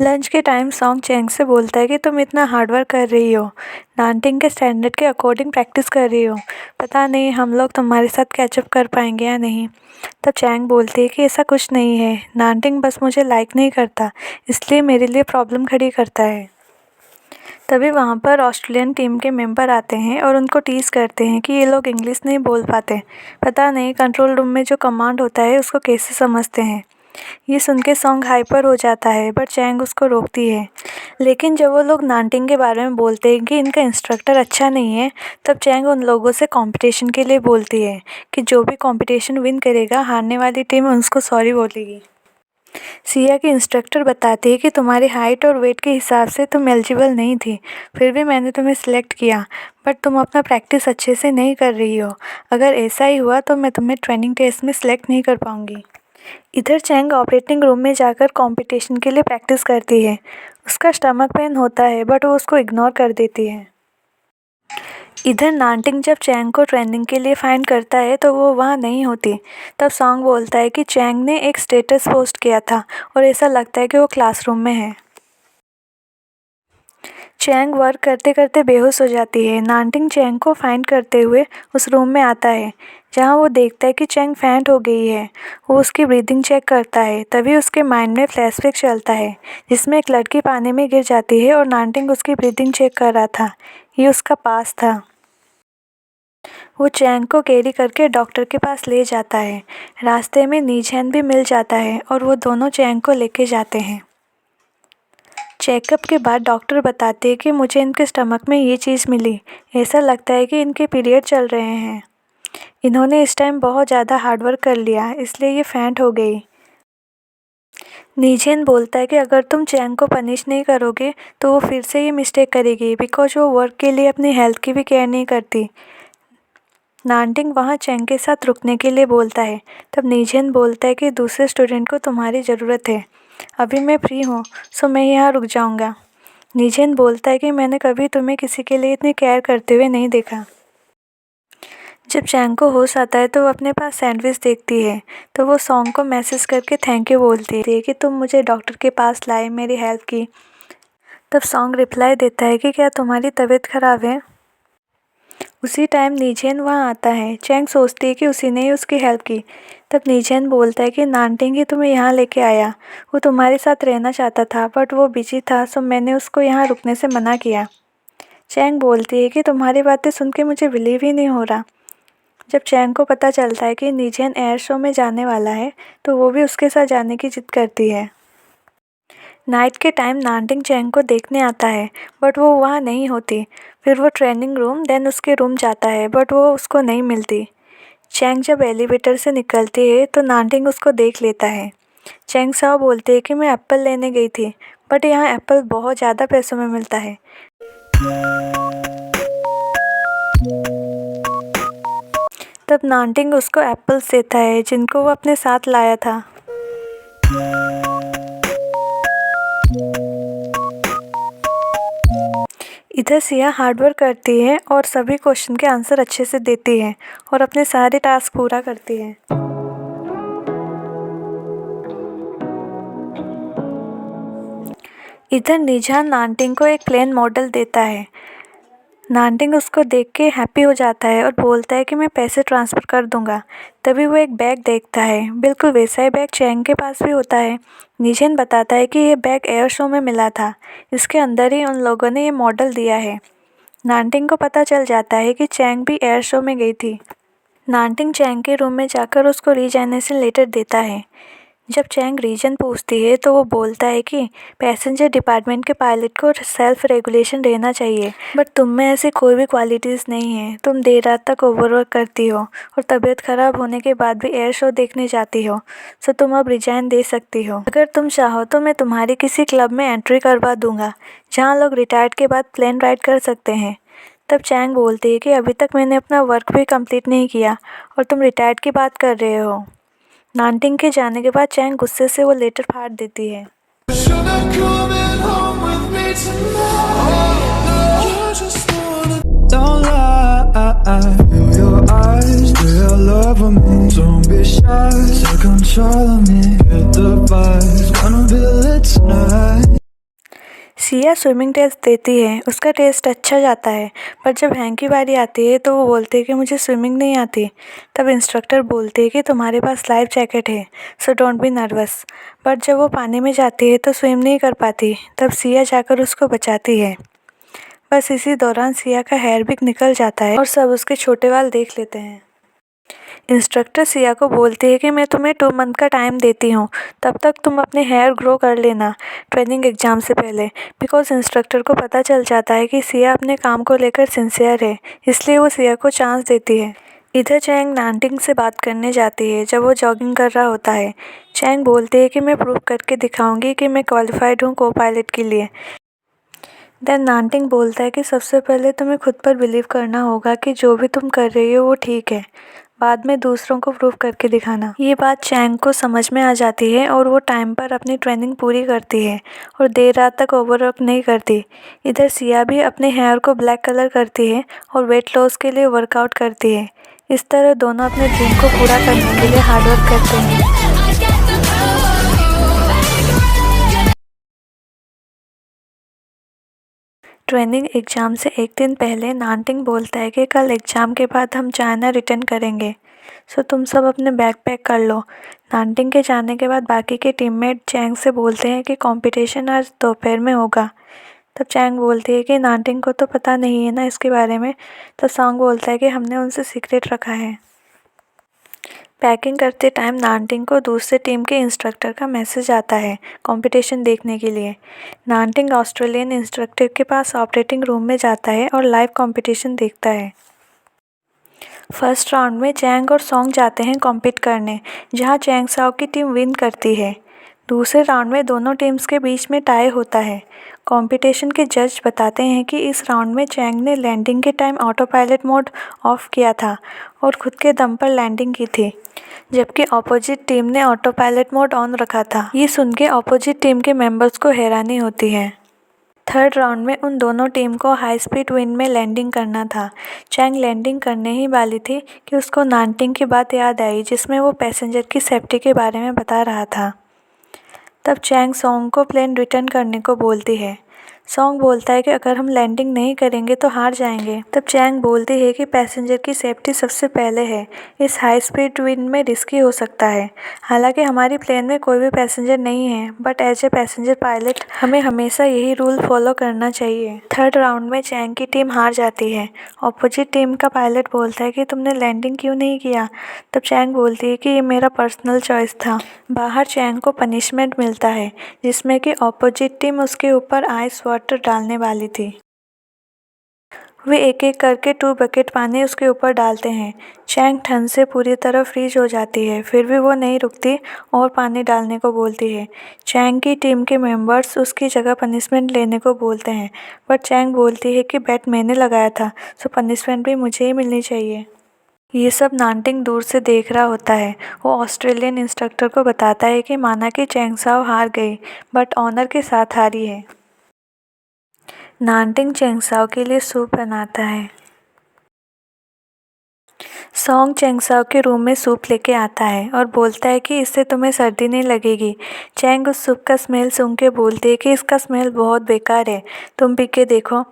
Lunch के time song Chang से बोलता है कि तुम इतना हार्डवर्क कर रही हो, नानटिंग के स्टैंडर्ड के अकॉर्डिंग प्रैक्टिस कर रही हो, पता नहीं हम लोग तुम्हारे साथ कैचअप कर पाएंगे या नहीं। तब चैंग बोलती है कि ऐसा कुछ नहीं है, नानटिंग बस मुझे लाइक नहीं करता, इसलिए मेरे लिए प्रॉब्लम खड़ी करता है। तभी वहाँ पर ऑस्ट्रेलियन टीम के मेंबर आते हैं और उनको टीज़ करते हैं कि ये लोग इंग्लिश नहीं बोल पाते, पता नहीं कंट्रोल रूम में जो कमांड होता है उसको कैसे समझते हैं। ये सुन के सॉन्ग हाइपर हो जाता है, बट चैंग उसको रोकती है। लेकिन जब वो लोग नानटिंग के बारे में बोलते हैं कि इनका इंस्ट्रक्टर अच्छा नहीं है, तब चैंग उन लोगों से कंपटीशन के लिए बोलती है कि जो भी कंपटीशन विन करेगा, हारने वाली टीम उसको सॉरी बोलेगी। सिया की इंस्ट्रक्टर बताती है कि तुम्हारी हाइट और वेट के हिसाब से तुम एलिजिबल नहीं थी, फिर भी मैंने तुम्हें सिलेक्ट किया, बट तुम अपना प्रैक्टिस अच्छे से नहीं कर रही हो। अगर ऐसा ही हुआ तो मैं तुम्हें ट्रेनिंग टेस्ट में सिलेक्ट नहीं कर पाऊँगी। इधर चैंग ऑपरेटिंग रूम में जाकर कंपटीशन के लिए प्रैक्टिस करती है। उसका स्टमक पेन होता है, बट वो उसको इग्नोर कर देती है। इधर नानटिंग जब चैंग को ट्रेनिंग के लिए फाइंड करता है तो वो वहाँ नहीं होती। तब सॉन्ग बोलता है कि चैंग ने एक स्टेटस पोस्ट किया था और ऐसा लगता है कि वो क्लासरूम में है। चैंग वर्क करते करते बेहोश हो जाती है। नानटिंग चैंग को फाइंड करते हुए उस रूम में आता है जहाँ वो देखता है कि चैंग फैंट हो गई है। वो उसकी ब्रीदिंग चेक करता है, तभी उसके माइंड में फ्लैशबैक चलता है जिसमें एक लड़की पानी में गिर जाती है और नानटिंग उसकी ब्रीदिंग चेक कर रहा था। ये उसका पास था। वो चैंग को कैरी करके डॉक्टर के पास ले जाता है। रास्ते में नीझेन भी मिल जाता है और वो दोनों चैंग को लेके जाते हैं। चेकअप के बाद डॉक्टर बताते हैं कि मुझे इनके स्टमक में ये चीज़ मिली, ऐसा लगता है कि इनके पीरियड चल रहे हैं। इन्होंने इस टाइम बहुत ज़्यादा हार्डवर्क कर लिया, इसलिए ये फैंट हो गई। नीझेन बोलता है कि अगर तुम चैंग को पनिश नहीं करोगे तो वो फिर से ये मिस्टेक करेगी, बिकॉज वो वर्क के लिए अपनी हेल्थ की भी केयर नहीं करती। नानटिंग वहाँ चैंग के साथ रुकने के लिए बोलता है। तब नीझेन बोलता है कि दूसरे स्टूडेंट को तुम्हारी ज़रूरत है, अभी मैं फ्री हूँ, सो मैं यहाँ रुक जाऊँगा। नीझेन बोलता है कि मैंने कभी तुम्हें किसी के लिए इतनी केयर करते हुए नहीं देखा। जब चैंग को होश आता है तो वो अपने पास सैंडविच देखती है, तो वो सॉन्ग को मैसेज करके थैंक यू बोलती है कि तुम मुझे डॉक्टर के पास लाए, मेरी हेल्प की। तब सॉन्ग रिप्लाई देता है कि क्या तुम्हारी तबीयत ख़राब है। उसी टाइम नीझेन वहाँ आता है। चैंग सोचती है कि उसी ने ही उसकी हेल्प की। तब नीझेन बोलता है कि नानटिंग ही तुम्हें यहाँ लेके आया, वो तुम्हारे साथ रहना चाहता था, बट वो बिजी था, सो मैंने उसको यहाँ रुकने से मना किया। चैंग बोलती है कि तुम्हारी बातें सुन के मुझे बिलीव ही नहीं हो रहा। जब चैंग को पता चलता है कि नीझेन एयर शो में जाने वाला है तो वो भी उसके साथ जाने की जिद करती है। नाइट के टाइम नानटिंग चैंग को देखने आता है, बट वो वहाँ नहीं होती। फिर वो ट्रेनिंग रूम देन उसके रूम जाता है, बट वो उसको नहीं मिलती। चैंग जब एलिवेटर से निकलती है तो नानटिंग उसको देख लेता है। चैंग साहब बोलते हैं कि मैं एप्पल लेने गई थी, बट यहाँ एप्पल बहुत ज़्यादा पैसों में मिलता है। तब नानटिंग उसको एप्पल्स देता है जिनको वो अपने साथ लाया था। इधर सिया हार्डवर्क करती है और सभी क्वेश्चन के आंसर अच्छे से देती है और अपने सारे टास्क पूरा करती है। इधर निझान नानटिंग को एक प्लेन मॉडल देता है। नानटिंग उसको देख के हैप्पी हो जाता है और बोलता है कि मैं पैसे ट्रांसफ़र कर दूंगा। तभी वो एक बैग देखता है, बिल्कुल वैसा ही बैग चैंग के पास भी होता है। नीझेन बताता है कि ये बैग एयर शो में मिला था, इसके अंदर ही उन लोगों ने ये मॉडल दिया है। नानटिंग को पता चल जाता है कि चैंग भी एयर शो में गई थी। नानटिंग चैंग के रूम में जाकर उसको रीजाइनेशन लेटर देता है। जब चैंग रीजन पूछती है तो वो बोलता है कि पैसेंजर डिपार्टमेंट के पायलट को सेल्फ रेगुलेशन रहना चाहिए, बट तुम में ऐसी कोई भी क्वालिटीज़ नहीं है। तुम देर रात तक ओवरवर्क करती हो और तबीयत ख़राब होने के बाद भी एयर शो देखने जाती हो, सो तुम अब रिजाइन दे सकती हो। अगर तुम चाहो तो मैं तुम्हारी किसी क्लब में एंट्री करवा दूंगा जहाँ लोग रिटायर्ड के बाद प्लेन राइड कर सकते हैं। तब चैंग बोलती है कि अभी तक मैंने अपना वर्क भी कंप्लीट नहीं किया और तुम रिटायर्ड की बात कर रहे हो। नानटिंग के जाने के बाद चैंग गुस्से से वो लेटर फाड़ देती है। Feel your eyes, they're loving me. Don't be shy, take control of me. Get the vibes, gonna be lit tonight. Siya swimming test देती है। उसका टेस्ट अच्छा जाता है, पर जब हैंक की बारी आती है तो वो बोलते हैं कि मुझे स्विमिंग नहीं आती। तब इंस्ट्रक्टर बोलते हैं कि तुम्हारे पास लाइफ जैकेट है, so don't be nervous. But जब वो पानी में जाती है तो स्विम नहीं कर पाती। तब सिया जाकर उसको बचाती है। बस इसी दौरान सिया का हेयर भी निकल जाता है और सब उसके छोटे बाल देख लेते हैं। इंस्ट्रक्टर सिया को बोलती है कि मैं तुम्हें 2 मंथ का टाइम देती हूँ, तब तक तुम अपने हेयर ग्रो कर लेना ट्रेनिंग एग्ज़ाम से पहले। बिकॉज़ इंस्ट्रक्टर को पता चल जाता है कि सिया अपने काम को लेकर सिंसियर है, इसलिए वो सिया को चांस देती है। इधर चैंग नानटिंग से बात करने जाती है जब वो जॉगिंग कर रहा होता है। चैंग बोलती है कि मैं प्रूव करके दिखाऊंगी कि मैं क्वालिफाइड हूँ को पायलट के लिए। देन नानटिंग बोलता है कि सबसे पहले तुम्हें खुद पर बिलीव करना होगा कि जो भी तुम कर रही हो वो ठीक है, बाद में दूसरों को प्रूव करके दिखाना। ये बात चैंग को समझ में आ जाती है और वो टाइम पर अपनी ट्रेनिंग पूरी करती है और देर रात तक ओवरवर्क नहीं करती। इधर सिया भी अपने हेयर को ब्लैक कलर करती है और वेट लॉस के लिए वर्कआउट करती है। इस तरह दोनों अपने ड्रीम को पूरा करने के लिए हार्डवर्क करते हैं। ट्रेनिंग एग्ज़ाम से एक दिन पहले नानटिंग बोलता है कि कल एग्ज़ाम के बाद हम चाइना रिटर्न करेंगे, सो तुम सब अपने बैग पैक कर लो। नानटिंग के जाने के बाद बाकी के टीममेट चैंग से बोलते हैं कि कंपटीशन आज दोपहर में होगा। तब चैंग बोलती है कि नानटिंग को तो पता नहीं है ना इसके बारे में। तो सॉन्ग बोलता है कि हमने उनसे सीक्रेट रखा है। पैकिंग करते टाइम नानटिंग को दूसरे टीम के इंस्ट्रक्टर का मैसेज आता है कंपटीशन देखने के लिए। नानटिंग ऑस्ट्रेलियन इंस्ट्रक्टर के पास ऑपरेटिंग रूम में जाता है और लाइव कंपटीशन देखता है। फर्स्ट राउंड में चैंग और सॉन्ग जाते हैं कॉम्पीट करने, जहां चैंग साओ की टीम विन करती है। दूसरे राउंड में दोनों टीम्स के बीच में टाई होता है। कंपटीशन के जज बताते हैं कि इस राउंड में चैंग ने लैंडिंग के time auto pilot mode of किया था और खुद के दम पर लैंडिंग की थी, जबकि अपोजिट टीम ने ऑटो पायलट मोड ऑन रखा था। ये सुन के अपोजिट टीम के मेंबर्स को हैरानी होती है। थर्ड राउंड में उन दोनों टीम को हाई स्पीड विंड में लैंडिंग करना था। चैंग लैंडिंग करने ही वाली थी कि उसको नानटिंग की बात याद आई, जिसमें वो पैसेंजर की सेफ्टी के बारे में बता रहा था। तब चैंग सॉन्ग को प्लेन रिटर्न करने को बोलती है। सॉन्ग बोलता है कि अगर हम लैंडिंग नहीं करेंगे तो हार जाएंगे। तब चैंग बोलती है कि पैसेंजर की सेफ्टी सबसे पहले है, इस हाई स्पीड विंड में रिस्की हो सकता है। हालांकि हमारी प्लेन में कोई भी पैसेंजर नहीं है, but as a passenger pilot हमें हमेशा यही रूल फॉलो करना चाहिए। थर्ड राउंड में चैंग की टीम हार जाती है। अपोजिट टीम का पायलट बोलता है कि तुमने लैंडिंग क्यों नहीं किया। तब चैंग बोलती है कि ये मेरा पर्सनल चॉइस था। बाहर चैंग को पनिशमेंट मिलता है, जिसमें कि अपोजिट टीम उसके ऊपर आइस वाटर डालने वाली थी। वे एक एक करके 2 बकेट पानी उसके ऊपर डालते हैं। चैंग ठंड से पूरी तरह फ्रीज हो जाती है, फिर भी वो नहीं रुकती और पानी डालने को बोलती है। चैंग की टीम के मेंबर्स उसकी जगह पनिशमेंट लेने को बोलते हैं, बट चैंग बोलती है कि बैट मैंने लगाया था, सो पनिशमेंट भी मुझे ही मिलनी चाहिए। ये सब नानटिंग दूर से देख रहा होता है। वो ऑस्ट्रेलियन इंस्ट्रक्टर को बताता है कि माना कि चैंग साओ हार गई, बट ऑनर के साथ हारी है। नानटिंग चैंग साओ के लिए सूप बनाता है। सॉन्ग चैंग साओ के रूम में सूप लेके आता है और बोलता है कि इससे तुम्हें सर्दी नहीं लगेगी। चैंग उस सूप का स्मेल सुन के बोलती है कि इसका स्मेल बहुत बेकार है, तुम पी के देखो।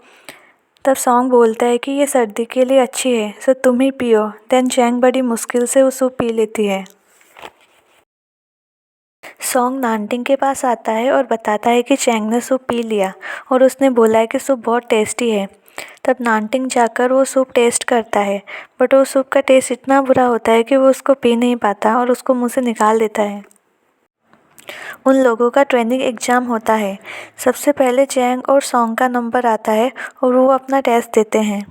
तब सॉन्ग बोलता है कि ये सर्दी के लिए अच्छी है, सो तुम ही पियो। देन चैंग बड़ी मुश्किल से वो सूप पी लेती है। सॉन्ग नानटिंग के पास आता है और बताता है कि चैंग ने सूप पी लिया और उसने बोला है कि सूप बहुत टेस्टी है। तब नानटिंग जाकर वो सूप टेस्ट करता है, बट वो सूप का टेस्ट इतना बुरा होता है कि वो उसको पी नहीं पाता और उसको मुंह से निकाल देता है। उन लोगों का ट्रेनिंग एग्ज़ाम होता है। सबसे पहले चैंग और सॉन्ग का नंबर आता है और वो अपना टेस्ट देते हैं।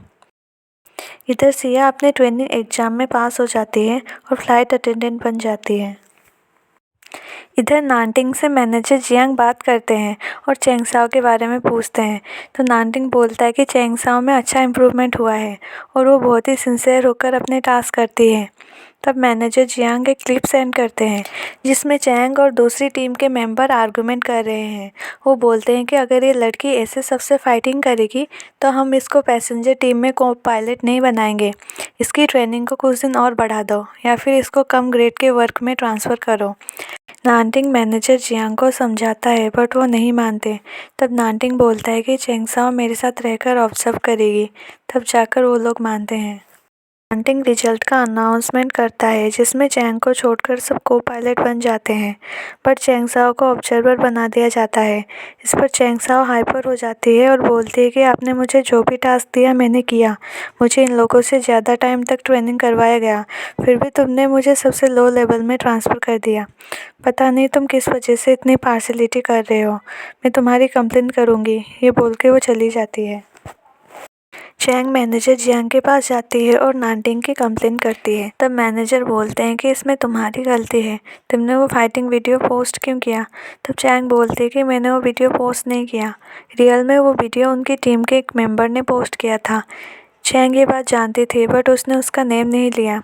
इधर सिया अपने ट्रेनिंग एग्ज़ाम में पास हो जाती है और फ्लाइट अटेंडेंट बन जाती है। इधर नानटिंग से मैनेजर जियांग बात करते हैं और चैंग साओ के बारे में पूछते हैं। तो नानटिंग बोलता है कि चैंग साओ में अच्छा इम्प्रूवमेंट हुआ है और वो बहुत ही सिंसियर होकर अपने टास्क करती है। तब मैनेजर जियांग एक क्लिप सेंड करते हैं, जिसमें चैंग और दूसरी टीम के मेंबर आर्गुमेंट कर रहे हैं। वो बोलते हैं कि अगर ये लड़की ऐसे सबसे फाइटिंग करेगी तो हम इसको पैसेंजर टीम में को पायलट नहीं बनाएंगे। इसकी ट्रेनिंग को कुछ दिन और बढ़ा दो या फिर इसको कम ग्रेड के वर्क में ट्रांसफ़र करो। नानटिंग मैनेजर जियांग को समझाता है बट वो नहीं मानते। तब नानटिंग बोलता है कि चेंगसाओ मेरे साथ रहकर ऑब्जर्व करेगी, तब जाकर वो लोग मानते हैं। नानटिंग रिजल्ट का अनाउंसमेंट करता है जिसमें चैंग को छोड़कर सब को पायलट बन जाते हैं, बट चेंगसाओ को ऑब्जर्वर बना दिया जाता है। इस पर चेंगसाओ हाइपर हो जाती है और बोलती है कि आपने मुझे जो भी टास्क दिया मैंने किया, मुझे इन लोगों से ज़्यादा टाइम तक ट्रेनिंग करवाया गया, फिर भी तुमने मुझे सबसे लो लेवल में ट्रांसफ़र कर दिया। पता नहीं तुम किस वजह से इतनी पार्शलिटी कर रहे हो, मैं तुम्हारी कंप्लेंट करूँगी। ये बोल के वो चली जाती है। चैंग मैनेजर जियांग के पास जाती है और नानटिंग की कंप्लेंट करती है। तब मैनेजर बोलते हैं कि इसमें तुम्हारी गलती है, तुमने वो फाइटिंग वीडियो पोस्ट क्यों किया। तब चैंग बोलती है कि मैंने वो वीडियो पोस्ट नहीं किया, रियल में वो वीडियो उनकी टीम के एक मेंबर ने पोस्ट किया था। चैंग ये बात जानती थी बट उसने उसका नेम नहीं लिया।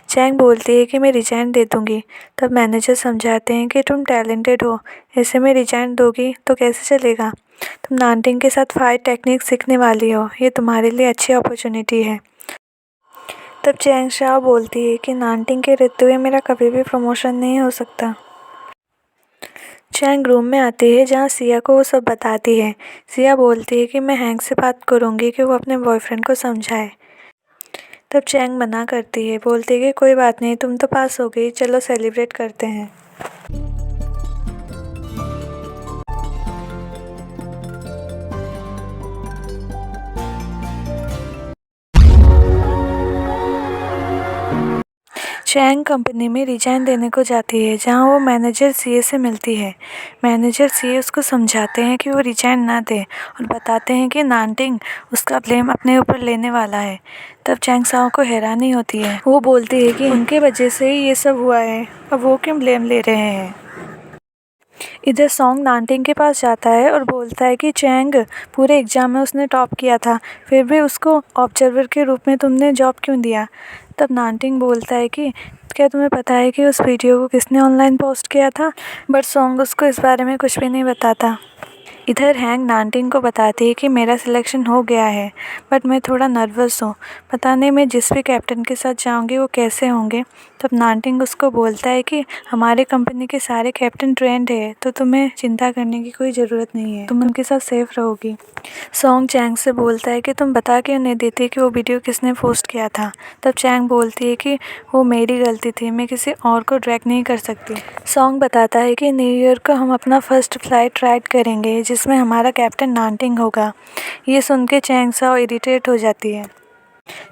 चैंग बोलती है कि मैं रिजाइन दे दूँगी। तब मैनेजर समझाते हैं कि तुम टैलेंटेड हो, ऐसे में रिजाइन दोगी तो कैसे चलेगा। तुम नानटिंग के साथ फाइट टेक्निक सीखने वाली हो, ये तुम्हारे लिए अच्छी अपॉर्चुनिटी है। तब चैंग शाओ बोलती है कि नानटिंग के रहते हुए मेरा कभी भी प्रमोशन नहीं हो सकता। चैंग रूम में आती है जहाँ सिया को वो सब बताती है। सिया बोलती है कि मैं हैंक से बात करूँगी कि वो अपने बॉयफ्रेंड को समझाए। तब चैंग मना करती है, बोलती है कि कोई बात नहीं, तुम तो पास हो गई, चलो सेलिब्रेट करते हैं। चैंग कंपनी में रिजाइन देने को जाती है जहां वो मैनेजर सीए से मिलती है। मैनेजर सीए उसको समझाते हैं कि वो रिजाइन ना दे और बताते हैं कि नानटिंग उसका ब्लेम अपने ऊपर लेने वाला है। तब चैंग साओ को हैरानी होती है, वो बोलती है कि उनके वजह से ही ये सब हुआ है, अब वो क्यों ब्लेम ले रहे हैं। इधर सॉन्ग नानटिंग के पास जाता है और बोलता है कि चैंग पूरे एग्ज़ाम में उसने टॉप किया था, फिर भी उसको ऑब्जर्वर के रूप में तुमने जॉब क्यों दिया। तब नानटिंग बोलता है कि क्या तुम्हें पता है कि उस वीडियो को किसने ऑनलाइन पोस्ट किया था, बट सॉन्ग उसको इस बारे में कुछ भी नहीं बताता। इधर हैंग नानटिंग को बताती है कि मेरा सिलेक्शन हो गया है बट मैं थोड़ा नर्वस हूँ, पता नहीं मैं जिस भी कैप्टन के साथ जाऊँगी वो कैसे होंगे। तब नानटिंग उसको बोलता है कि हमारे कंपनी के सारे कैप्टन ट्रेंड है, तो तुम्हें चिंता करने की कोई ज़रूरत नहीं है, तुम उनके साथ सेफ रहोगी। सॉन्ग चैंग से बोलता है कि तुम बता क्यों नहीं देती कि वो वीडियो किसने पोस्ट किया था। तब चैंग बोलती है कि वो मेरी गलती थी, मैं किसी और को ड्रैग नहीं कर सकती। सॉन्ग बताता है कि न्यू ईयर को हम अपना फर्स्ट फ्लाइट राइड करेंगे जिसमें हमारा कैप्टन नानटिंग होगा। ये सुन के चैंग साओ इरिटेट हो जाती है।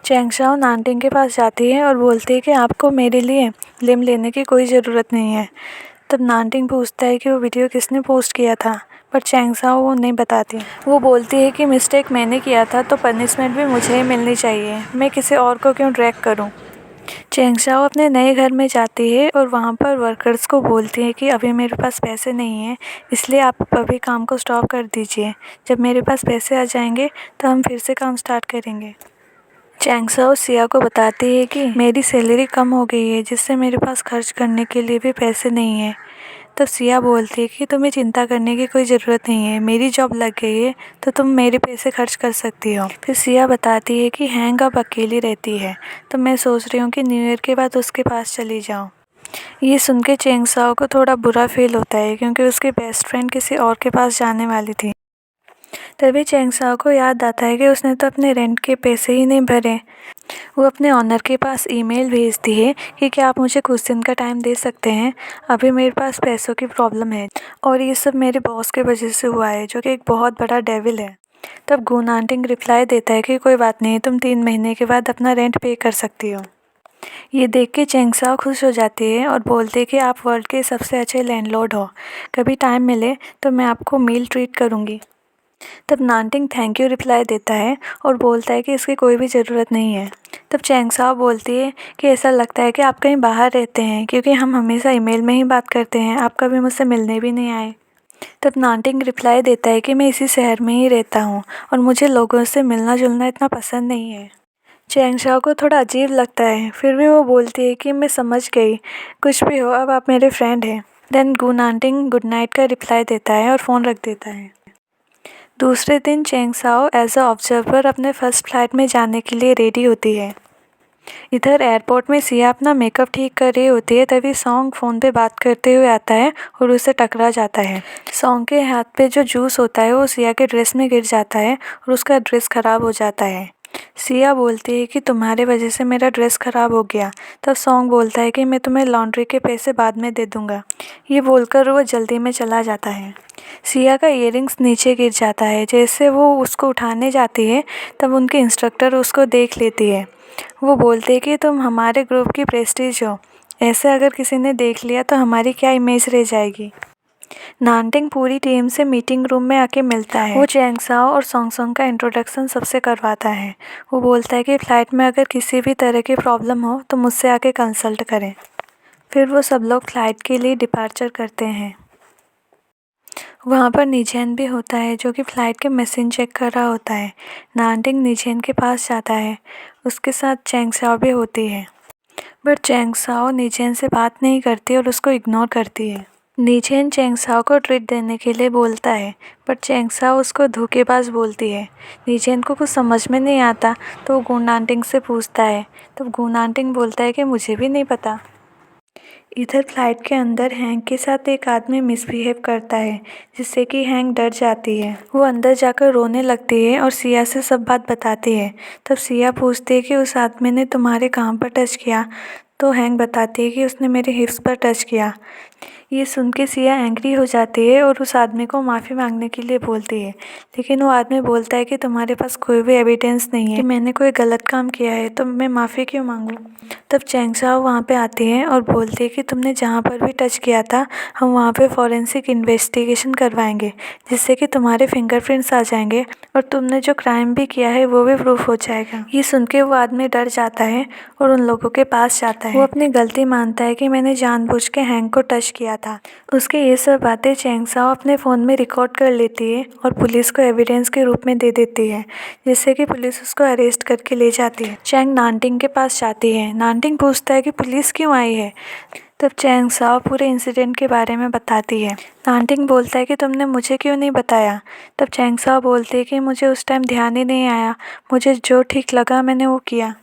चैंग साओ नानटिंग के पास जाती है और बोलती है कि आपको मेरे लिए ब्लेम लेने की कोई ज़रूरत नहीं है। तब नानटिंग पूछता है कि वो वीडियो किसने पोस्ट किया था, पर चैंग साओ वो नहीं बताती। वो बोलती है कि मिस्टेक मैंने किया था तो पनिशमेंट भी मुझे ही मिलनी चाहिए, मैं किसी और को क्यों ड्रैग करूं। चैंग साओ अपने नए घर में जाती है और वहाँ पर वर्कर्स को बोलती है कि अभी मेरे पास पैसे नहीं हैं, इसलिए आप अभी काम को स्टॉप कर दीजिए, जब मेरे पास पैसे आ जाएंगे तो हम फिर से काम स्टार्ट करेंगे। चैंग साओ सिया को बताती है कि मेरी सैलरी कम हो गई है जिससे मेरे पास खर्च करने के लिए भी पैसे नहीं है। तो सिया बोलती है कि तुम्हें चिंता करने की कोई ज़रूरत नहीं है, मेरी जॉब लग गई है तो तुम मेरे पैसे खर्च कर सकती हो। फिर सिया बताती है कि हैंग अब अकेली रहती है, तो मैं सोच रही हूँ कि न्यू ईयर के बाद उसके पास चली जाऊँ। ये सुन के चैंग साओ को थोड़ा बुरा फील होता है क्योंकि उसकी बेस्ट फ्रेंड किसी और के पास जाने वाली थी। तभी चैंग साओ को याद आता है कि उसने तो अपने रेंट के पैसे ही नहीं भरे। वो अपने ऑनर के पास ईमेल भेजती है कि क्या आप मुझे कुछ दिन का टाइम दे सकते हैं, अभी मेरे पास पैसों की प्रॉब्लम है और ये सब मेरे बॉस के वजह से हुआ है जो कि एक बहुत बड़ा डेविल है। तब गू नानटिंग रिप्लाई देता है कि कोई बात नहीं, तुम 3 महीने के बाद अपना रेंट पे कर सकती हो। ये देख के चैंग साओ खुश हो जाती है और बोलती है कि आप वर्ल्ड के सबसे अच्छे लैंडलॉर्ड हो, कभी टाइम मिले तो मैं आपको मील ट्रीट करूँगी। तब नानटिंग थैंक यू रिप्लाई देता है और बोलता है कि इसकी कोई भी ज़रूरत नहीं है। तब चैंग साओ बोलती है कि ऐसा लगता है कि आप कहीं बाहर रहते हैं क्योंकि हम हमेशा ईमेल में ही बात करते हैं, आप कभी मुझसे मिलने भी नहीं आए। तब नानटिंग रिप्लाई देता है कि मैं इसी शहर में ही रहता हूँ और मुझे लोगों से मिलना जुलना इतना पसंद नहीं है। चैंग साओ को थोड़ा अजीब लगता है, फिर भी वो बोलती है कि मैं समझ गई, कुछ भी हो अब आप मेरे फ्रेंड हैं। Then Gu Nanting good night का रिप्लाई देता है और फ़ोन रख देता है। दूसरे दिन Chang Sao as a observer अपने फर्स्ट फ्लाइट में जाने के लिए रेडी होती है। इधर एयरपोर्ट में सिया अपना मेकअप ठीक कर रही होती है, तभी सॉन्ग फ़ोन पे बात करते हुए आता है और उससे टकरा जाता है। सॉन्ग के हाथ पे जो जूस होता है वो सिया के ड्रेस में गिर जाता है और उसका ड्रेस ख़राब हो जाता है। सिया बोलती है कि तुम्हारे वजह से मेरा ड्रेस ख़राब हो गया। तब सॉन्ग बोलता है कि मैं तुम्हें लॉन्ड्री के पैसे बाद में दे दूँगा। ये बोलकर वो जल्दी में चला जाता है। सिया का ईयरिंग्स नीचे गिर जाता है। जैसे वो उसको उठाने जाती है तब उनके इंस्ट्रक्टर उसको देख लेती है। वो बोलते हैं कि तुम हमारे ग्रुप की प्रेस्टीज हो, ऐसे अगर किसी ने देख लिया तो हमारी क्या इमेज रह जाएगी। नानटिंग पूरी टीम से मीटिंग रूम में आके मिलता है। वो चैंग साओ और सॉन्ग सॉन्ग का इंट्रोडक्शन सबसे करवाता है। वो बोलता है कि फ़्लाइट में अगर किसी भी तरह की प्रॉब्लम हो तो मुझसे आके कंसल्ट करें। फिर वो सब लोग फ़्लाइट के लिए डिपार्चर करते हैं। वहाँ पर नीजेन भी होता है जो कि फ़्लाइट के मशीन चेक कर रहा होता है। नानटिंग नीजेन के पास जाता है। उसके साथ चैंग साओ भी होती है, बट चैंग साओ नीजेन से बात नहीं करती और उसको इग्नोर करती है। नीजेन चैंग साओ को ट्रीट देने के लिए बोलता है, बट चैंग साओ उसको धोखेबाज बोलती है। नीजेन को कुछ समझ में नहीं आता तो वो गुनानटिंग से पूछता है। तब गुनानटिंग बोलता है कि मुझे भी नहीं पता। इधर फ्लाइट के अंदर हैंक के साथ एक आदमी मिसबिहेव करता है, जिससे कि हैंक डर जाती है। वो अंदर जाकर रोने लगती है और सिया से सब बात बताती है। तब सिया पूछती है कि उस आदमी ने तुम्हारे कहाँ पर टच किया, तो हैंक बताती है कि उसने मेरे हिप्स पर टच किया। ये सुन के सिया एंग्री हो जाती है और उस आदमी को माफ़ी मांगने के लिए बोलती है, लेकिन वो आदमी बोलता है कि तुम्हारे पास कोई भी एविडेंस नहीं है कि मैंने कोई गलत काम किया है, तो मैं माफ़ी क्यों मांगूँ। तब चैंग साओ वहाँ पे आती है और बोलती है कि तुमने जहाँ पर भी टच किया था हम वहाँ पे फॉरेंसिक इन्वेस्टिगेशन करवाएंगे, जिससे कि तुम्हारे फिंगरप्रिंट्स आ जाएंगे और तुमने जो क्राइम भी किया है वो भी प्रूफ हो जाएगा। ये सुन के वो आदमी डर जाता है और उन लोगों के पास जाता है। वो अपनी गलती मानता है कि मैंने जानबूझ के हैंक को टच किया था। उसके ये सब बातें चैंग साओ अपने फ़ोन में रिकॉर्ड कर लेती है और पुलिस को एविडेंस के रूप में दे देती है, जिससे कि पुलिस उसको अरेस्ट करके ले जाती है। चैंग नानटिंग के पास जाती है। नानटिंग पूछता है कि पुलिस क्यों आई है। तब चैंग साओ पूरे इंसिडेंट के बारे में बताती है। नानटिंग बोलता है कि तुमने मुझे क्यों नहीं बताया। तब चैंग साओ बोलती है कि मुझे उस टाइम ध्यान ही नहीं आया, मुझे जो ठीक लगा मैंने वो किया।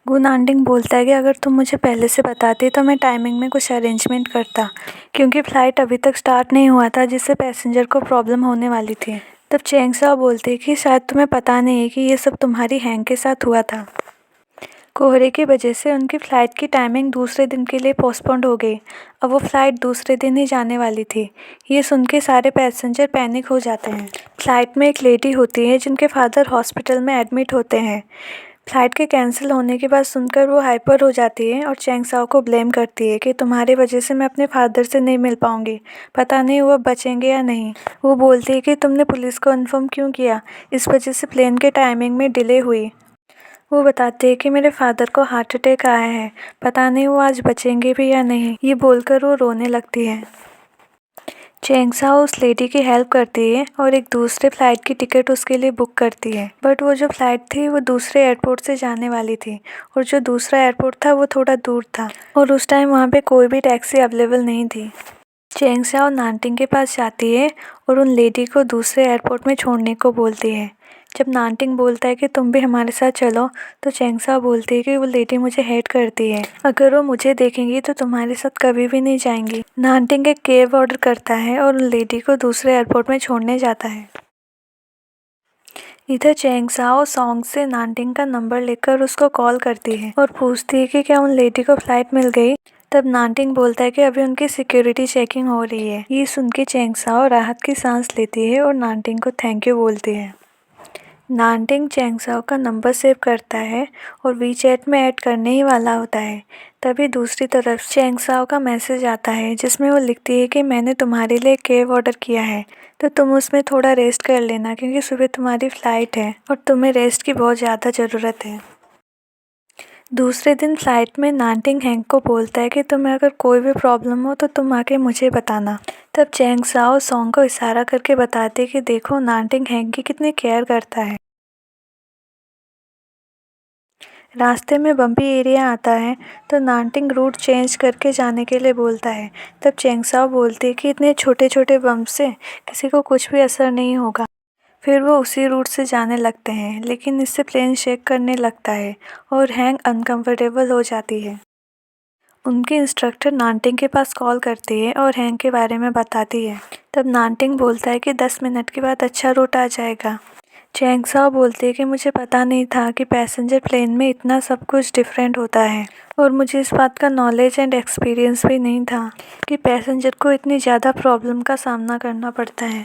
गुनानटिंग बोलता है कि अगर तुम मुझे पहले से बताती तो मैं टाइमिंग में कुछ अरेंजमेंट करता, क्योंकि फ़्लाइट अभी तक स्टार्ट नहीं हुआ था, जिससे पैसेंजर को प्रॉब्लम होने वाली थी। तब चैंग साओ बोलती है कि शायद तुम्हें पता नहीं है कि ये सब तुम्हारी हैंक के साथ हुआ था। कोहरे की वजह से उनकी फ़्लाइट की टाइमिंग दूसरे दिन के लिए पोस्टपोन्ड हो गई। अब वो फ़्लाइट दूसरे दिन ही जाने वाली थी। ये सुन के सारे पैसेंजर पैनिक हो जाते हैं। फ़्लाइट में एक लेडी होती है जिनके फादर हॉस्पिटल में एडमिट होते हैं। फ़्लाइट के कैंसिल होने की बात सुनकर वो हाइपर हो जाती है और चैंग साओ को ब्लेम करती है कि तुम्हारी वजह से मैं अपने फादर से नहीं मिल पाऊँगी, पता नहीं वो बचेंगे या नहीं। वो बोलती है कि तुमने पुलिस को इन्फॉर्म क्यों किया, इस वजह से प्लेन के टाइमिंग में डिले हुई। वो बताते हैं कि मेरे फादर को हार्ट अटैक आया है, पता नहीं वो आज बचेंगे भी या नहीं। ये बोलकर वो रोने लगती है। चैंग साओ उस लेडी की हेल्प करती है और एक दूसरे फ़्लाइट की टिकट उसके लिए बुक करती है, बट वो जो फ़्लाइट थी वो दूसरे एयरपोर्ट से जाने वाली थी और जो दूसरा एयरपोर्ट था वो थोड़ा दूर था और उस टाइम वहाँ पे कोई भी टैक्सी अवेलेबल नहीं थी। चैंग साओ नानटिंग के पास जाती है और उन लेडी को दूसरे एयरपोर्ट में छोड़ने को बोलती है। जब नानटिंग बोलता है कि तुम भी हमारे साथ चलो, तो चैंग साओ बोलती है कि वो लेडी मुझे हेट करती है, अगर वो मुझे देखेंगी तो तुम्हारे साथ कभी भी नहीं जाएंगी। नानटिंग एक कैब ऑर्डर करता है और उन लेडी को दूसरे एयरपोर्ट में छोड़ने जाता है। इधर चैंग साओ सॉन्ग से नानटिंग का नंबर लेकर उसको कॉल करती है और पूछती है कि क्या उन लेडी को फ़्लाइट मिल गई। तब नानटिंग बोलता है कि अभी उनकी सिक्योरिटी चेकिंग हो रही है। ये सुन के चैंग साओ राहत की सांस लेती है और नानटिंग को थैंक यू बोलती है। नानटिंग चैंग साओ का नंबर सेव करता है और वीचैट में ऐड करने ही वाला होता है। तभी दूसरी तरफ चैंग साओ का मैसेज आता है जिसमें वो लिखती है कि मैंने तुम्हारे लिए कैब ऑर्डर किया है, तो तुम उसमें थोड़ा रेस्ट कर लेना, क्योंकि सुबह तुम्हारी फ़्लाइट है और तुम्हें रेस्ट की बहुत ज़्यादा ज़रूरत है। दूसरे दिन फ़्लाइट में नानटिंग हैंक को बोलता है कि तुम्हें अगर कोई भी प्रॉब्लम हो तो तुम आके मुझे बताना। तब चैंग साओ सॉन्ग को इशारा करके बताते कि देखो नानटिंग हैंक की कितनी केयर करता है। रास्ते में बम्पी एरिया आता है तो नानटिंग रूट चेंज करके जाने के लिए बोलता है। तब चैंग साओ बोलती है कि इतने छोटे छोटे बम्प से किसी को कुछ भी असर नहीं होगा। फिर वो उसी रूट से जाने लगते हैं, लेकिन इससे प्लेन शेक करने लगता है और हैंग अनकंफर्टेबल हो जाती है। उनके इंस्ट्रक्टर नानटिंग के पास कॉल करती है और हैंग के बारे में बताती है। तब नानटिंग बोलता है कि 10 मिनट के बाद अच्छा रूट आ जाएगा। चैंग साओ बोलती है कि मुझे पता नहीं था कि पैसेंजर प्लेन में इतना सब कुछ डिफरेंट होता है और मुझे इस बात का नॉलेज एंड एक्सपीरियंस भी नहीं था कि पैसेंजर को इतनी ज़्यादा प्रॉब्लम का सामना करना पड़ता है।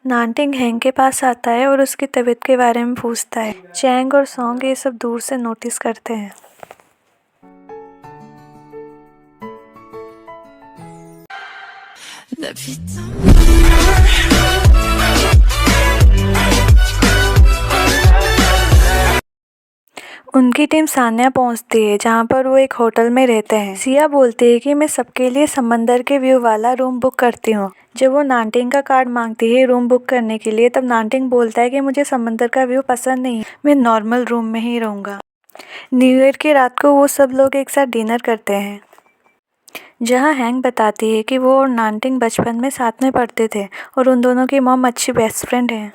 नानटिंग हैंग के पास आता है और उसकी तबीयत के बारे में पूछता है। चैंग और सॉन्ग ये सब दूर से नोटिस करते हैं। उनकी टीम सान्या पहुंचती है, जहां पर वो एक होटल में रहते हैं। सिया बोलती है कि मैं सबके लिए समंदर के व्यू वाला रूम बुक करती हूँ। जब वो नानटिंग का कार्ड मांगती है रूम बुक करने के लिए, तब नानटिंग बोलता है कि मुझे समंदर का व्यू पसंद नहीं, मैं नॉर्मल रूम में ही रहूँगा। न्यू ईयर की रात को वो सब लोग एक साथ डिनर करते हैं, जहाँ हैंग बताती है कि वो और नानटिंग बचपन में साथ में पढ़ते थे और उन दोनों की मॉम अच्छी बेस्ट फ्रेंड है।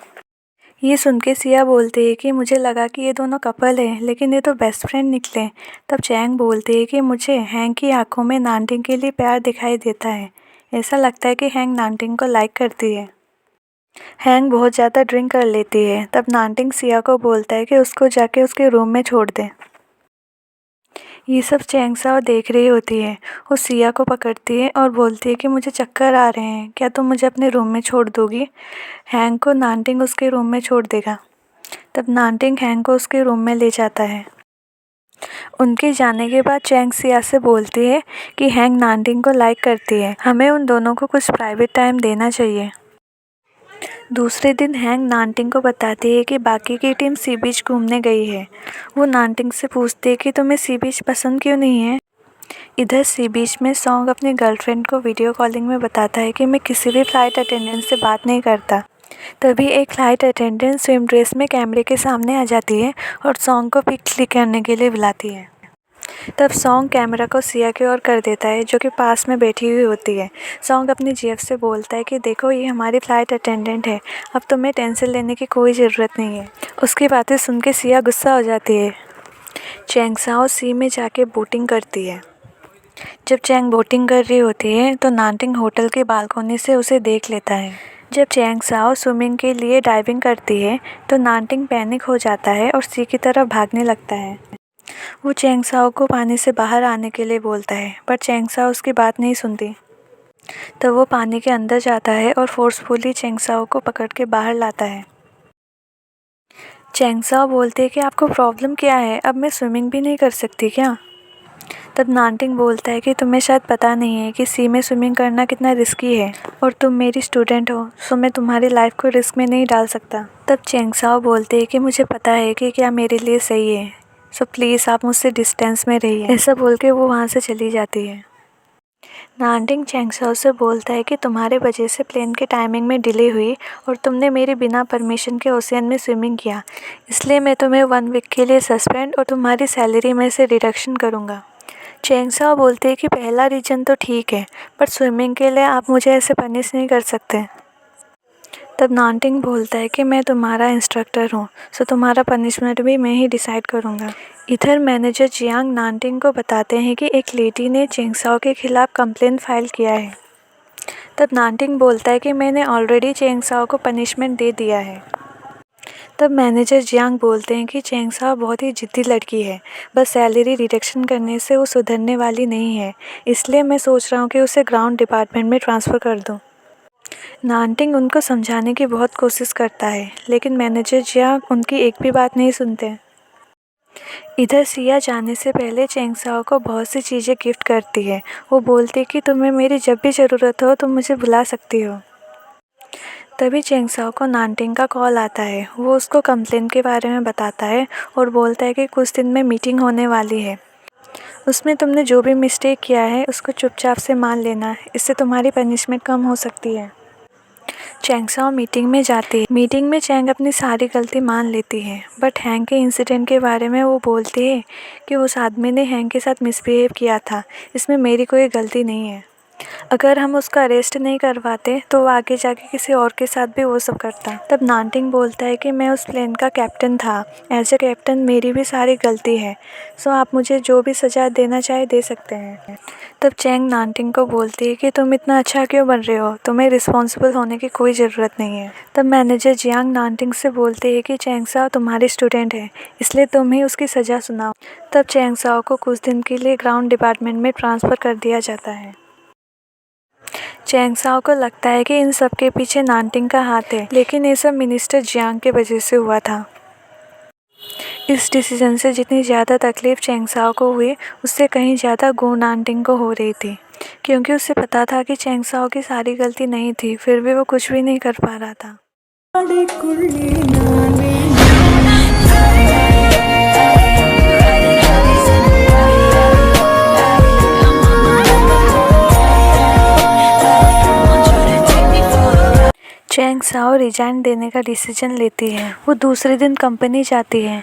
ये सुन के सिया बोलती है कि मुझे लगा कि ये दोनों कपल है, लेकिन ये तो बेस्ट फ्रेंड निकले। तब चैंग बोलती है कि मुझे हैंग की आंखों में नानटिंग के लिए प्यार दिखाई देता है। ऐसा लगता है कि हैंग नानटिंग को लाइक करती है। हैंग बहुत ज़्यादा ड्रिंक कर लेती है। तब नानटिंग सिया को बोलता है कि उसको जाके उसके रूम में छोड़ दे। ये सब चैंग साओ देख रही होती है। वो सिया को पकड़ती है और बोलती है कि मुझे चक्कर आ रहे हैं, क्या तुम मुझे अपने रूम में छोड़ दोगी। हैंग को नानटिंग उसके रूम में छोड़ देगा। तब नानटिंग हैंग को उसके रूम में ले जाता है। उनके जाने के बाद चैंग सिया से बोलती है कि हैंग नानटिंग को लाइक करती है, हमें उन दोनों को कुछ प्राइवेट टाइम देना चाहिए। दूसरे दिन हैंग नानटिंग को बताती है कि बाकी की टीम सी बीच घूमने गई है। वो नानटिंग से पूछती है कि तुम्हें सी बीच पसंद क्यों नहीं है। इधर सी बीच में सॉन्ग अपनी गर्लफ्रेंड को वीडियो कॉलिंग में बताता है कि मैं किसी भी फ़्लाइट अटेंडेंट से बात नहीं करता। तभी एक फ़्लाइट अटेंडेंट स्विम ड्रेस में कैमरे के सामने आ जाती है और सॉन्ग को पिक क्लिक करने के लिए बुलाती है। तब सॉन्ग कैमरा को सिया की ओर कर देता है, जो कि पास में बैठी हुई होती है। सॉन्ग अपनी जेब से बोलता है कि देखो ये हमारी फ़्लाइट अटेंडेंट है, अब तुम्हें टेंशन लेने की कोई ज़रूरत नहीं है। उसकी बातें सुन के सिया गुस्सा हो जाती है। चैंग साओ सी में जाके बोटिंग करती है। जब चैंग बोटिंग कर रही होती है तो नानटिंग होटल की बालकनी से उसे देख लेता है। जब चैंग साओ स्विमिंग के लिए डाइविंग करती है तो नानटिंग पैनिक हो जाता है और सी की तरफ भागने लगता है। वो चैंग साओ को पानी से बाहर आने के लिए बोलता है, पर चैंग साओ उसकी बात नहीं सुनती। तब वो पानी के अंदर जाता है और फोर्सफुली चैंग साओ को पकड़ के बाहर लाता है। चैंग साओ बोलती है कि आपको प्रॉब्लम क्या है, अब मैं स्विमिंग भी नहीं कर सकती क्या। तब नानटिंग बोलता है कि तुम्हें शायद पता नहीं है कि सी में स्विमिंग करना कितना रिस्की है और तुम मेरी स्टूडेंट हो, सो मैं तुम्हारी लाइफ को रिस्क में नहीं डाल सकता। तब चैंग साओ बोलते हैं कि मुझे पता है कि क्या मेरे लिए सही है, सो प्लीज़ आप मुझसे डिस्टेंस में रहिए। ऐसा बोल के वो वहाँ से चली जाती है। नानटिंग चैंग साओ से बोलता है कि तुम्हारे वजह से प्लेन के टाइमिंग में डिले हुई और तुमने मेरे बिना परमिशन के ओशियन में स्विमिंग किया, इसलिए मैं तुम्हें 1 वीक के लिए सस्पेंड और तुम्हारी सैलरी में से डिडक्शन करूँगा। चैंग साओ बोलते हैं कि पहला रीज़न तो ठीक है, पर स्विमिंग के लिए आप मुझे ऐसे पनिश नहीं कर सकते। तब नानटिंग बोलता है कि मैं तुम्हारा इंस्ट्रक्टर हूँ, सो तुम्हारा पनिशमेंट भी मैं ही डिसाइड करूँगा। इधर मैनेजर जियांग नानटिंग को बताते हैं कि एक लेडी ने चैंग साओ के खिलाफ़ कंप्लेंट फाइल किया है। तब नानटिंग बोलता है कि मैंने ऑलरेडी चैंग साओ को पनिशमेंट दे दिया है। तब मैनेजर जियांग बोलते हैं कि चैंग साओ बहुत ही जिद्दी लड़की है, बस सैलरी रिडक्शन करने से वो सुधरने वाली नहीं है, इसलिए मैं सोच रहा हूँ कि उसे ग्राउंड डिपार्टमेंट में ट्रांसफ़र कर दूँ। नानटिंग उनको समझाने की बहुत कोशिश करता है, लेकिन मैनेजर जियांग उनकी एक भी बात नहीं सुनते। इधर सिया जाने से पहले चैंग साओ को बहुत सी चीज़ें गिफ्ट करती है। वो बोलती है कि तुम्हें मेरी जब भी ज़रूरत हो तुम मुझे बुला सकती हो। तभी चैंग साओ को नानटिंग का कॉल आता है। वो उसको कंप्लेन के बारे में बताता है और बोलता है कि कुछ दिन में मीटिंग होने वाली है, उसमें तुमने जो भी मिस्टेक किया है उसको चुपचाप से मान लेना, इससे तुम्हारी पनिशमेंट कम हो सकती है। चैंग साओ मीटिंग में जाती है। मीटिंग में चैंग अपनी सारी गलती मान लेती है, बट हैंग के इंसिडेंट के बारे में वो बोलती है कि उस आदमी ने हैंग के साथ मिसबिहेव किया था, इसमें मेरी कोई गलती नहीं है। अगर हम उसका अरेस्ट नहीं करवाते तो वो आगे जाके किसी और के साथ भी वो सब करता। तब नानटिंग बोलता है कि मैं उस प्लेन का कैप्टन था, एज ए कैप्टन मेरी भी सारी गलती है, सो आप मुझे जो भी सज़ा देना चाहे दे सकते हैं। तब चैंग नानटिंग को बोलती है कि तुम इतना अच्छा क्यों बन रहे हो, तुम्हें रिस्पॉन्सिबल होने की कोई ज़रूरत नहीं है। तब मैनेजर जियांग नानटिंग से बोलते हैं कि चैंग साओ तुम्हारी स्टूडेंट है, इसलिए तुम ही उसकी सज़ा सुनाओ। तब चैंग साओ को कुछ दिन के लिए ग्राउंड डिपार्टमेंट में ट्रांसफ़र कर दिया जाता है। चैंग साओ को लगता है कि इन सब के पीछे नानटिंग का हाथ है, लेकिन ये सब मिनिस्टर जियांग के वजह से हुआ था। इस डिसीजन से जितनी ज़्यादा तकलीफ़ चैंग साओ को हुई, उससे कहीं ज़्यादा गो नानटिंग को हो रही थी, क्योंकि उसे पता था कि चैंग साओ की सारी गलती नहीं थी, फिर भी वो कुछ भी नहीं कर पा रहा था। चैंग साओ रिजाइन देने का डिसीजन लेती है। वो दूसरे दिन कंपनी जाती है।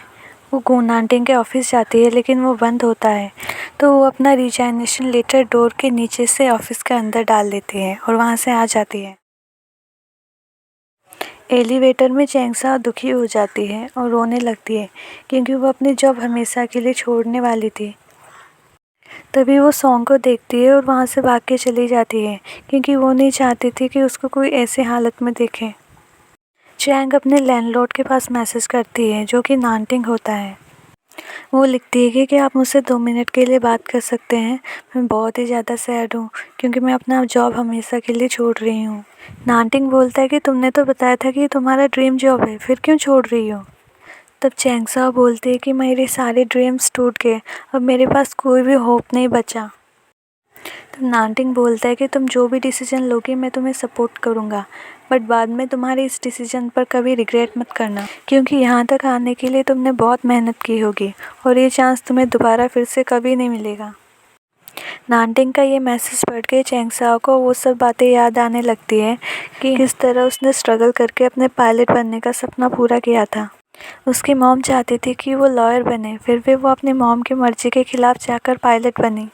वो गो नानटिंग के ऑफिस जाती है, लेकिन वो बंद होता है, तो वो अपना रिजाइनेशन लेटर डोर के नीचे से ऑफिस के अंदर डाल देती है और वहाँ से आ जाती है। एलिवेटर में चैंग साओ दुखी हो जाती है और रोने लगती है, क्योंकि वो अपनी जॉब हमेशा के लिए छोड़ने वाली थी। तभी वो सॉन्ग को देखती है और वहाँ से भाग के चली जाती है, क्योंकि वो नहीं चाहती थी कि उसको कोई ऐसे हालत में देखे। चैंग अपने लैंडलॉर्ड के पास मैसेज करती है, जो कि नानटिंग होता है। वो लिखती है कि क्या आप मुझसे 2 मिनट के लिए बात कर सकते हैं, मैं बहुत ही ज़्यादा सैड हूँ, क्योंकि मैं अपना जॉब हमेशा के लिए छोड़ रही हूँ। नानटिंग बोलता है कि तुमने तो बताया था कि तुम्हारा ड्रीम जॉब है, फिर क्यों छोड़ रही हो। तब चैंग साओ बोलती है कि मेरे सारे ड्रीम्स टूट गए, अब मेरे पास कोई भी होप नहीं बचा। तो नानटिंग बोलता है कि तुम जो भी डिसीजन लोगी मैं तुम्हें सपोर्ट करूँगा, बट बाद में तुम्हारे इस डिसीजन पर कभी रिग्रेट मत करना, क्योंकि यहाँ तक आने के लिए तुमने बहुत मेहनत की होगी और ये चांस तुम्हें दोबारा फिर से कभी नहीं मिलेगा। नानटिंग का ये मैसेज पढ़ के चैंग साओ को वो सब बातें याद आने लगती है कि किस तरह उसने स्ट्रगल करके अपने पायलट बनने का सपना पूरा किया था। उसकी मॉम चाहती थी कि वो लॉयर बने, फिर भी वो अपनी मॉम की मर्ज़ी के खिलाफ जाकर पायलट बनी।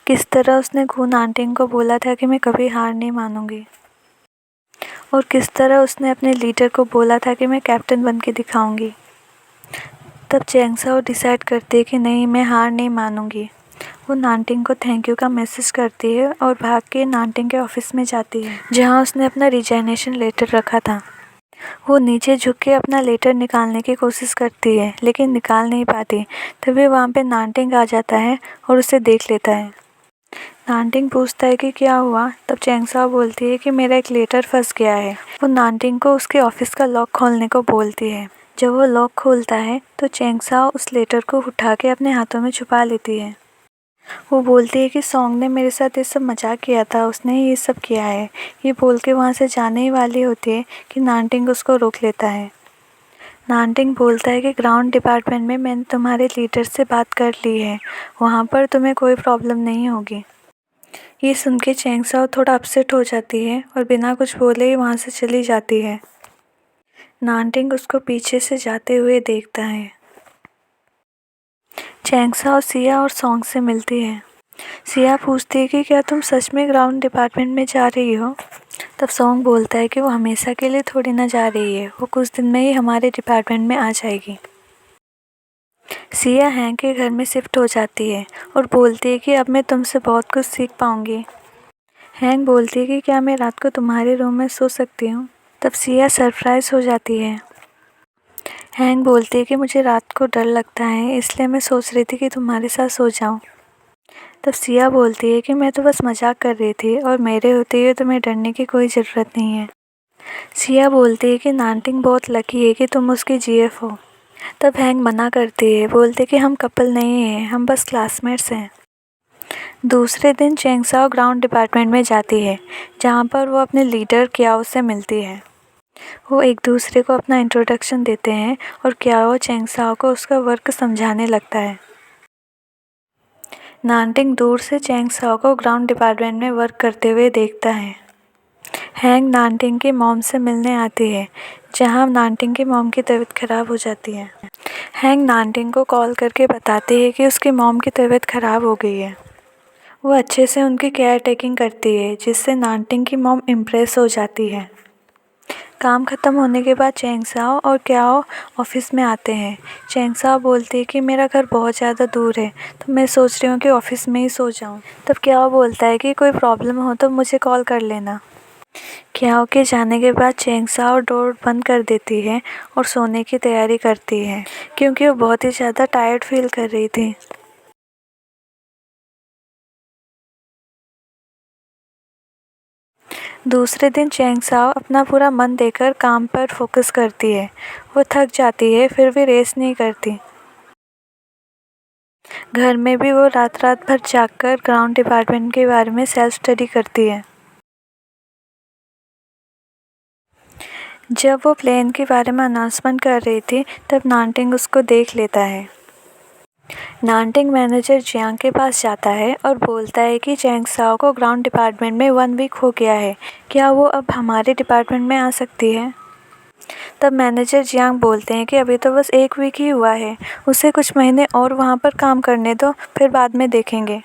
किस तरह उसने गो नानटिंग को बोला था कि मैं कभी हार नहीं मानूंगी, और किस तरह उसने अपने लीडर को बोला था कि मैं कैप्टन बन के दिखाऊंगी। तब चैंग साओ डिसाइड करती है कि नहीं, मैं हार नहीं मानूंगी। वो नानटिंग को थैंक यू का मैसेज करती है और भाग के नानटिंग के ऑफिस में जाती है, जहां उसने अपना रिजाइनेशन लेटर रखा था। वो नीचे झुक के अपना लेटर निकालने की कोशिश करती है, लेकिन निकाल नहीं पाती। तभी वहाँ पे नानटिंग आ जाता है और उसे देख लेता है। नानटिंग पूछता है कि क्या हुआ। तब चैंग साओ बोलती है कि मेरा एक लेटर फंस गया है। वो नानटिंग को उसके ऑफिस का लॉक खोलने को बोलती है। जब वो लॉक खोलता है तो चैंग साओ उस लेटर को उठा के अपने हाथों में छुपा लेती है। वो बोलती है कि सॉन्ग ने मेरे साथ ये सब मजाक किया था, उसने ही ये सब किया है। ये बोल के वहाँ से जाने ही वाली होती है कि नानटिंग उसको रोक लेता है। नानटिंग बोलता है कि ग्राउंड डिपार्टमेंट में मैंने तुम्हारे लीडर से बात कर ली है, वहाँ पर तुम्हें कोई प्रॉब्लम नहीं होगी। ये सुन के चैंग साओ थोड़ा अपसेट हो जाती है और बिना कुछ बोले ही वहाँ से चली जाती है। नानटिंग उसको पीछे से जाते हुए देखता है। चैंग साओ सिया और सॉन्ग से मिलती है। सिया पूछती है कि क्या तुम सच में ग्राउंड डिपार्टमेंट में जा रही हो। तब सॉन्ग बोलता है कि वो हमेशा के लिए थोड़ी ना जा रही है, वो कुछ दिन में ही हमारे डिपार्टमेंट में आ जाएगी। सिया हैंग के घर में शिफ्ट हो जाती है और बोलती है कि अब मैं तुमसे बहुत कुछ सीख पाऊंगी। हैंग बोलती है कि क्या मैं रात को तुम्हारे रूम में सो सकती हूँ। तब सिया सरप्राइज हो जाती है। हैंग बोलती है कि मुझे रात को डर लगता है, इसलिए मैं सोच रही थी कि तुम्हारे साथ सो जाऊँ। तब सिया बोलती है कि मैं तो बस मजाक कर रही थी और मेरे होते हुए तुम्हें डरने की कोई ज़रूरत नहीं है। सिया बोलती है कि नानटिंग बहुत लकी है कि तुम उसकी जीएफ हो। तब हैंग मना करती है, बोलते कि हम कपल नहीं हैं, हम बस क्लासमेट्स हैं। दूसरे दिन चैंग साओ ग्राउंड डिपार्टमेंट में जाती है, जहाँ पर वो अपने लीडर क्याओ से मिलती है। वो एक दूसरे को अपना इंट्रोडक्शन देते हैं और क्याओ चैंग साओ को उसका वर्क समझाने लगता है। नानटिंग दूर से चैंग साओ को ग्राउंड डिपार्टमेंट में वर्क करते हुए देखता है। हैंग नानटिंग की मॉम से मिलने आती है, जहां नानटिंग की मॉम की तबीयत ख़राब हो जाती है। हैंग नानटिंग को कॉल करके बताती है कि उसकी मॉम की तबीयत ख़राब हो गई है। वो अच्छे से उनकी केयर टेकिंग करती है, जिससे नानटिंग की मॉम इम्प्रेस हो जाती है। काम ख़त्म होने के बाद चैंगसाओ और क्याओ ऑफिस में आते हैं। चैंगसाओ बोलती है कि मेरा घर बहुत ज़्यादा दूर है, तो मैं सोच रही हूँ कि ऑफिस में ही सो जाऊँ। तब क्याओ बोलता है कि कोई प्रॉब्लम हो तो मुझे कॉल कर लेना। क्याओ के जाने के बाद चैंगसाओ डोर बंद कर देती है और सोने की तैयारी करती है, क्योंकि वो बहुत ही ज़्यादा टायर्ड फील कर रही थी। दूसरे दिन चैंगसाओ अपना पूरा मन देकर काम पर फोकस करती है। वो थक जाती है, फिर भी रेस्ट नहीं करती। घर में भी वो रात रात भर जागकर ग्राउंड डिपार्टमेंट के बारे में सेल्फ स्टडी करती है। जब वो प्लेन के बारे में अनाउंसमेंट कर रही थी, तब नानटिंग उसको देख लेता है। नानटिंग मैनेजर जियांग के पास जाता है और बोलता है कि चैंगसाओ को ग्राउंड डिपार्टमेंट में 1 वीक हो गया है, क्या वो अब हमारे डिपार्टमेंट में आ सकती है। तब मैनेजर जियांग बोलते हैं कि अभी तो बस 1 वीक ही हुआ है, उसे कुछ महीने और वहाँ पर काम करने दो, फिर बाद में देखेंगे।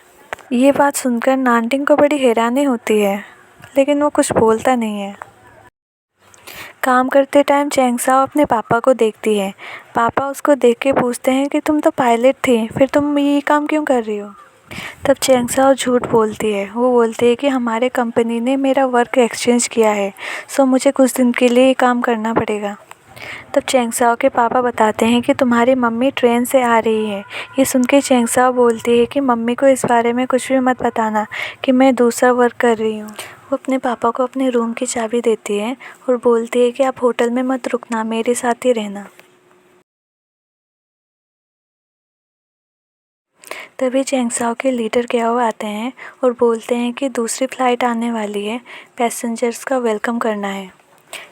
ये बात सुनकर नानटिंग को बड़ी हैरानी होती है, लेकिन वो कुछ बोलता नहीं है। काम करते टाइम चैंगसाओ अपने पापा को देखती है। पापा उसको देख के पूछते हैं कि तुम तो पायलट थी, फिर तुम ये काम क्यों कर रही हो। तब चैंगसाओ झूठ बोलती है। वो बोलती है कि हमारे कंपनी ने मेरा वर्क एक्सचेंज किया है, सो मुझे कुछ दिन के लिए ये काम करना पड़ेगा। तब चैंगसाओ के पापा बताते हैं कि तुम्हारी मम्मी ट्रेन से आ रही है। ये सुन के चैंगसाओ बोलती है कि मम्मी को इस बारे में कुछ भी मत बताना कि मैं दूसरा वर्क कर रही हूँ। वो अपने पापा को अपने रूम की चाबी देती है और बोलती है कि आप होटल में मत रुकना, मेरे साथ ही रहना। तभी चैंगसाओ के लीडर क्याओ आते हैं और बोलते हैं कि दूसरी फ्लाइट आने वाली है, पैसेंजर्स का वेलकम करना है।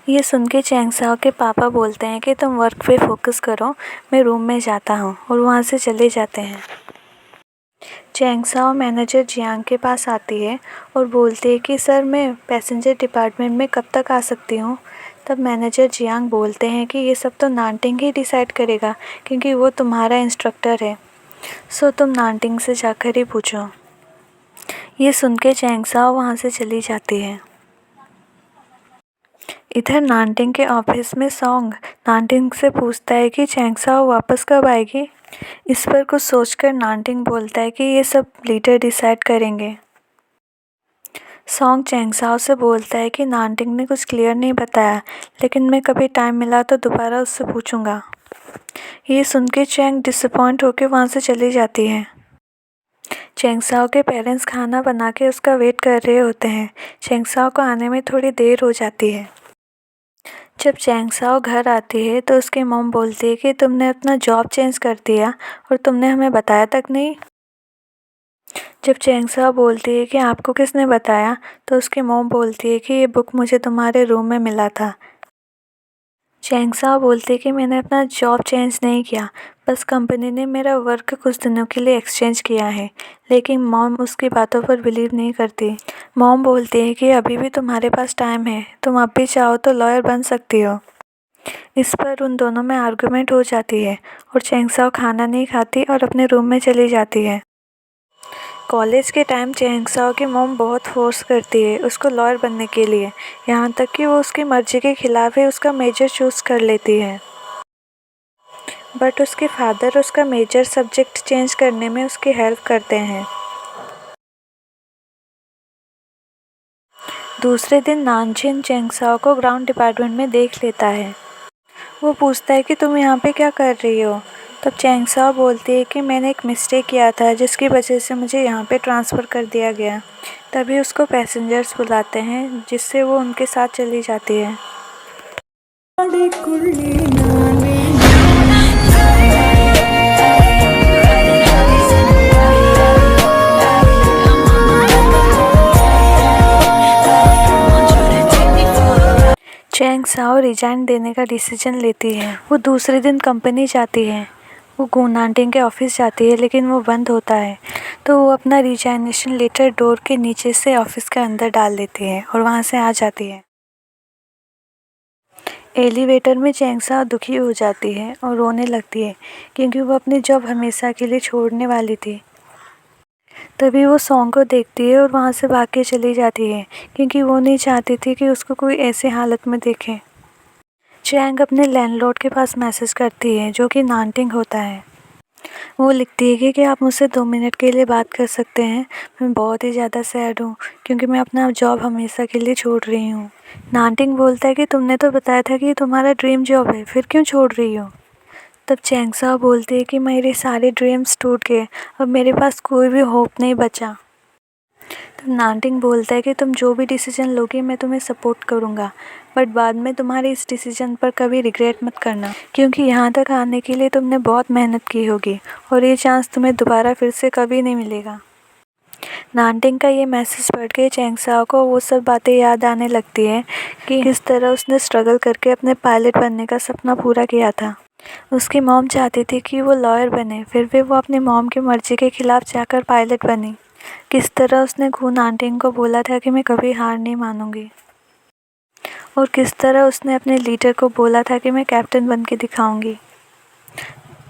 ये सुन के चैंगसाओ के पापा बोलते हैं कि तुम वर्क पे फोकस करो, मैं रूम में जाता हूँ, और वहाँ से चले जाते हैं। चैंगसाओ मैनेजर जियांग के पास आती है और बोलती है कि सर मैं पैसेंजर डिपार्टमेंट में कब तक आ सकती हूँ। तब मैनेजर जियांग बोलते हैं कि ये सब तो नानटिंग ही डिसाइड करेगा, क्योंकि वो तुम्हारा इंस्ट्रक्टर है, सो तुम नानटिंग से जाकर ही पूछो। ये सुन के चैंगसाओ वहाँ से चली जाती है। इधर नानटिंग के ऑफिस में सॉन्ग नानटिंग से पूछता है कि चैंगसाओ वापस कब आएगी। इस पर कुछ सोचकर नानटिंग बोलता है कि ये सब लीडर डिसाइड करेंगे। सॉन्ग चैंगसाओ से बोलता है कि नानटिंग ने कुछ क्लियर नहीं बताया, लेकिन मैं कभी टाइम मिला तो दोबारा उससे पूछूंगा। ये सुन के चैंग डिसअपॉइंट होकर वहाँ से चली जाती है। चैंगसाओ के पेरेंट्स खाना बना के उसका वेट कर रहे होते हैं। चैंगसाओ को आने में थोड़ी देर हो जाती है। जब चैंगसाओ घर आती है तो उसकी मॉम बोलती है कि तुमने अपना जॉब चेंज कर दिया और तुमने हमें बताया तक नहीं। जब चैंगसाओ बोलती है कि आपको किसने बताया, तो उसकी मॉम बोलती है कि ये बुक मुझे तुम्हारे रूम में मिला था। चैंगसाओ बोलती है कि मैंने अपना जॉब चेंज नहीं किया, बस कंपनी ने मेरा वर्क कुछ दिनों के लिए एक्सचेंज किया है। लेकिन मॉम उसकी बातों पर बिलीव नहीं करती। मॉम बोलती है कि अभी भी तुम्हारे पास टाइम है, तुम अब भी चाहो तो लॉयर बन सकती हो। इस पर उन दोनों में आर्गुमेंट हो जाती है और चैंगसाओ खाना नहीं खाती और अपने रूम में चली जाती है। कॉलेज के टाइम चैंगसाओ की मॉम बहुत फोर्स करती है उसको लॉयर बनने के लिए, यहाँ तक कि वो उसकी मर्जी के खिलाफ ही उसका मेजर चूज़ कर लेती है। बट उसके फादर उसका मेजर सब्जेक्ट चेंज करने में उसकी हेल्प करते हैं। दूसरे दिन नानजिन चैंगसाओ को ग्राउंड डिपार्टमेंट में देख लेता है। वो पूछता है कि तुम यहाँ पे क्या कर रही हो। तब चैंगसाओ बोलती है कि मैंने एक मिस्टेक किया था, जिसकी वजह से मुझे यहाँ पे ट्रांसफ़र कर दिया गया। तभी उसको पैसेंजर्स बुलाते हैं, जिससे वो उनके साथ चली जाती है। चैंगसाओ रिजाइन देने का डिसीजन लेती है। वो दूसरे दिन कंपनी जाती है। वो नानटिंग के ऑफिस जाती है, लेकिन वो बंद होता है, तो वो अपना रिजाइनेशन लेटर डोर के नीचे से ऑफिस के अंदर डाल देती है और वहाँ से आ जाती है। एलिवेटर में चैंगसाओ दुखी हो जाती है और रोने लगती है, क्योंकि वो अपनी जॉब हमेशा के लिए छोड़ने वाली थी। तभी वो सॉन्ग को देखती है और वहाँ से भाग के चली जाती है क्योंकि वो नहीं चाहती थी कि उसको कोई ऐसे हालत में देखे। चैंग अपने लैंडलॉर्ड के पास मैसेज करती है जो कि नानटिंग होता है। वो लिखती है कि क्या आप मुझसे 2 मिनट के लिए बात कर सकते हैं? मैं बहुत ही ज़्यादा सैड हूँ क्योंकि मैं अपना जॉब हमेशा के लिए छोड़ रही हूँ। नानटिंग बोलता है कि तुमने तो बताया था कि तुम्हारा ड्रीम जॉब है, फिर क्यों छोड़ रही हो? तब चैंगसा बोलती है कि मेरे सारे ड्रीम्स टूट गए, अब मेरे पास कोई भी होप नहीं बचा। तब नानटिंग बोलता है कि तुम जो भी डिसीजन लोगी मैं तुम्हें सपोर्ट करूँगा, बट बाद में तुम्हारे इस डिसीजन पर कभी रिग्रेट मत करना क्योंकि यहाँ तक आने के लिए तुमने बहुत मेहनत की होगी और ये चांस तुम्हें दोबारा फिर से कभी नहीं मिलेगा। नानटिंग का ये मैसेज पढ़ के चैंगसाओ को वो सब बातें याद आने लगती है कि किस तरह उसने स्ट्रगल करके अपने पायलट बनने का सपना पूरा किया था। उसकी मॉम चाहती थी कि वो लॉयर बने, फिर भी वो अपनी मॉम की मर्जी के खिलाफ जाकर पायलट बनी। किस तरह उसने खून नानटिंग को बोला था कि मैं कभी हार नहीं मानूंगी, और किस तरह उसने अपने लीडर को बोला था कि मैं कैप्टन बन के दिखाऊंगी।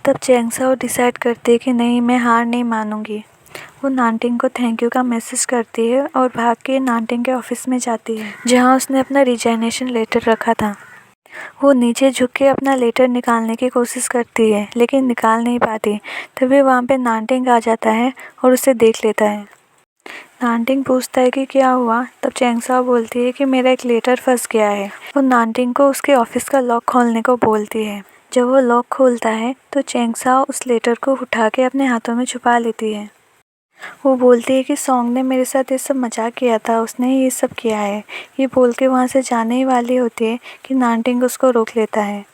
तब चैंगसाओ डिसाइड करती है कि नहीं, मैं हार नहीं मानूंगी। वो नानटिंग को थैंक यू का मैसेज करती है और भाग के नानटिंग के ऑफिस में जाती है जहाँ उसने अपना रिजाइनेशन लेटर रखा था। वो नीचे झुक के अपना लेटर निकालने की कोशिश करती है लेकिन निकाल नहीं पाती। तभी वहाँ पे नानटिंग आ जाता है और उसे देख लेता है। नानटिंग पूछता है कि क्या हुआ? तब चैंगसाओ बोलती है कि मेरा एक लेटर फंस गया है। वो नानटिंग को उसके ऑफिस का लॉक खोलने को बोलती है। जब वो लॉक खोलता है तो चैंगसाओ उस लेटर को उठा के अपने हाथों में छुपा लेती है। वो बोलती है कि सॉन्ग ने मेरे साथ ये सब मजाक किया था, उसने ही ये सब किया है। ये बोल के वहाँ से जाने ही वाली होती है कि नानटिंग उसको रोक लेता है।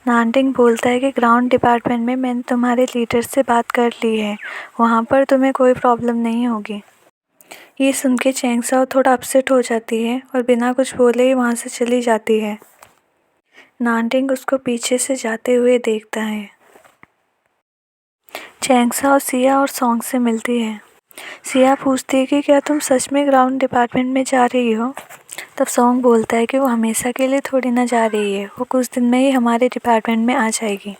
नानटिंग बोलता है कि ग्राउंड डिपार्टमेंट में मैंने तुम्हारे लीडर से बात कर ली है, वहाँ पर तुम्हें कोई प्रॉब्लम नहीं होगी। ये सुन के चैंगसाओ थोड़ा अपसेट हो जाती है और बिना कुछ बोले ही वहाँ से चली जाती है। नानटिंग उसको पीछे से जाते हुए देखता है। चैंगसाओ सिया और सॉन्ग से मिलती है। सिया पूछती है कि क्या तुम सच में ग्राउंड डिपार्टमेंट में जा रही हो? तब सॉन्ग बोलता है कि वो हमेशा के लिए थोड़ी ना जा रही है, वो कुछ दिन में ही हमारे डिपार्टमेंट में आ जाएगी।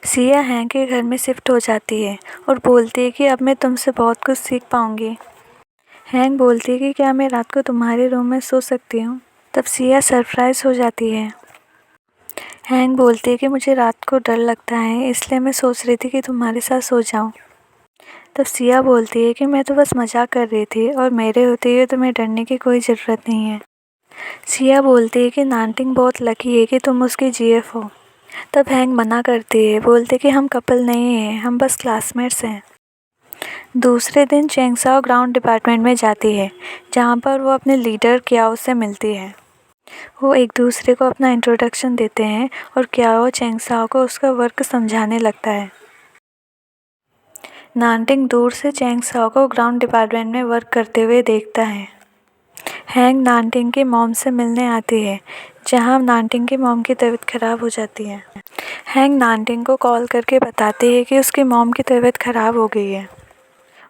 सिया हैंग के घर में शिफ्ट हो जाती है और बोलती है कि अब मैं तुमसे बहुत कुछ सीख पाऊंगी। हैंग बोलती है कि क्या मैं रात को तुम्हारे रूम में सो सकती हूँ? तब सिया सरप्राइज हो जाती है। हैंग बोलती है कि मुझे रात को डर लगता है, इसलिए मैं सोच रही थी कि तुम्हारे साथ सो जाऊँ। तब सिया बोलती है कि मैं तो बस मजाक कर रही थी और मेरे होते हुए तुम्हें डरने की कोई ज़रूरत नहीं है। सिया बोलती है कि नानटिंग बहुत लकी है कि तुम उसकी जीएफ हो। तब हैंग मना करती है, बोलते कि हम कपल नहीं हैं, हम बस क्लासमेट्स हैं। दूसरे दिन चैंगसाओ ग्राउंड डिपार्टमेंट में जाती है जहाँ पर वो अपने लीडर क्याओ से मिलती है। वो एक दूसरे को अपना इंट्रोडक्शन देते हैं और क्याओ चैंगसाओ को उसका वर्क समझाने लगता है। नानटिंग दूर से चैंगसाओ को ग्राउंड डिपार्टमेंट में वर्क करते हुए देखता है। हैंग नानटिंग की मॉम से मिलने आती है जहां नानटिंग की मॉम की तबीयत ख़राब हो जाती है। हैंग नानटिंग को कॉल करके बताती है कि उसकी मॉम की तबीयत ख़राब हो गई है।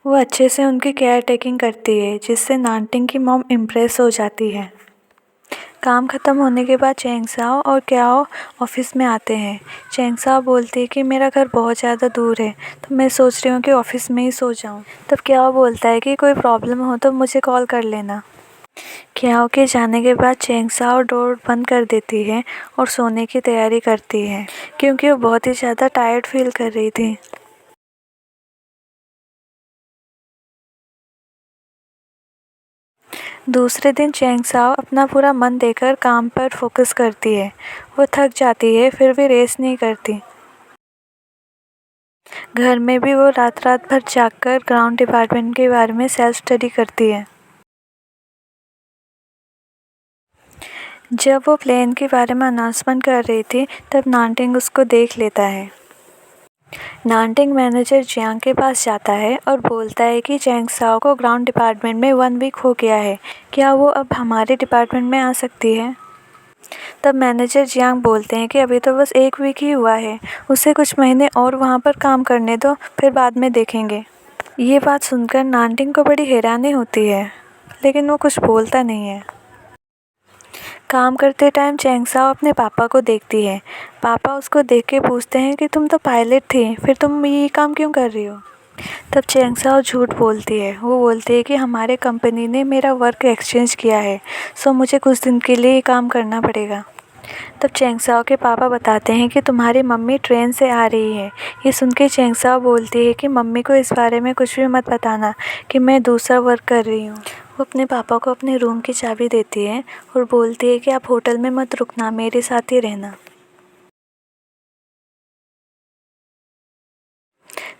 वो अच्छे से उनकी केयर टेकिंग करती है जिससे नानटिंग की मॉम इम्प्रेस हो जाती है। काम ख़त्म होने के बाद चैंगसाओ और क्याओ ऑफिस में आते हैं। चैंगसाओ बोलती है कि मेरा घर बहुत ज़्यादा दूर है तो मैं सोच रही हूँ कि ऑफिस में ही सो जाऊँ। तब क्याओ बोलता है कि कोई प्रॉब्लम हो तो मुझे कॉल कर लेना। क्याओ के जाने के बाद चैंगसाओ डोर बंद कर देती है और सोने की तैयारी करती है क्योंकि वो बहुत ही ज़्यादा टायर्ड फील कर रही थी। दूसरे दिन चैंगसाओ अपना पूरा मन देकर काम पर फोकस करती है। वो थक जाती है फिर भी रेस्ट नहीं करती। घर में भी वो रात रात भर जागकर ग्राउंड डिपार्टमेंट के बारे में सेल्फ स्टडी करती है। जब वो प्लेन के बारे में अनाउंसमेंट कर रही थी तब नानटिंग उसको देख लेता है। नानटिंग मैनेजर जियांग के पास जाता है और बोलता है कि चैंगसाओ को ग्राउंड डिपार्टमेंट में 1 वीक हो गया है, क्या वो अब हमारे डिपार्टमेंट में आ सकती है? तब मैनेजर जियांग बोलते हैं कि अभी तो बस 1 वीक ही हुआ है, उसे कुछ महीने और वहाँ पर काम करने दो, फिर बाद में देखेंगे। ये बात सुनकर नानटिंग को बड़ी हैरानी होती है लेकिन वो कुछ बोलता नहीं है। काम करते टाइम चैंगसाओ अपने पापा को देखती है। पापा उसको देख के पूछते हैं कि तुम तो पायलट थी, फिर तुम ये काम क्यों कर रही हो? तब चैंग साओ झूठ बोलती है। वो बोलती है कि हमारे कंपनी ने मेरा वर्क एक्सचेंज किया है, सो मुझे कुछ दिन के लिए ये काम करना पड़ेगा। तब चैंग साओ के पापा बताते हैं कि तुम्हारी मम्मी ट्रेन से आ रही है। ये सुन के चैंग साओ बोलती है कि मम्मी को इस बारे में कुछ भी मत बताना कि मैं दूसरा वर्क कर रही हूँ। वो अपने पापा को अपने रूम की चाबी देती है और बोलती है कि आप होटल में मत रुकना, मेरे साथ ही रहना।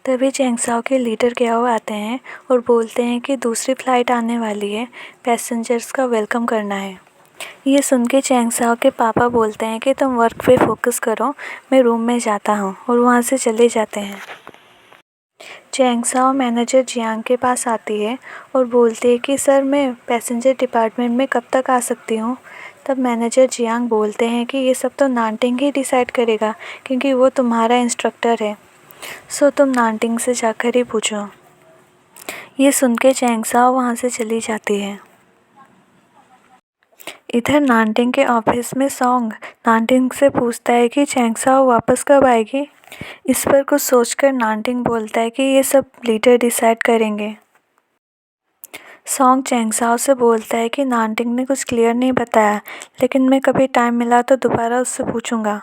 तभी चैंग साओ के लीडर ग्याओ आते हैं और बोलते हैं कि दूसरी फ़्लाइट आने वाली है, पैसेंजर्स का वेलकम करना है। ये सुन के चैंग साओ के पापा बोलते हैं कि तुम वर्क पे फोकस करो, मैं रूम में जाता हूँ, और वहाँ से चले जाते हैं। चैंग साओ मैनेजर जियांग के पास आती है और बोलती है कि सर मैं पैसेंजर डिपार्टमेंट में कब तक आ सकती हूँ। तब मैनेजर जियांग बोलते हैं कि ये सब तो नानटिंग ही डिसाइड करेगा क्योंकि वो तुम्हारा इंस्ट्रक्टर है, सो तुम नानटिंग से जाकर ही पूछो। ये सुन के चैंग साओ वहाँ से चली जाती है। इधर नानटिंग के ऑफिस में सॉन्ग नानटिंग से पूछता है कि चैंग साओ वापस कब आएगी। इस पर कुछ सोचकर नानटिंग बोलता है कि ये सब लीडर डिसाइड करेंगे। सॉन्ग चैंग साओ से बोलता है कि नानटिंग ने कुछ क्लियर नहीं बताया, लेकिन मैं कभी टाइम मिला तो दोबारा उससे पूछूंगा।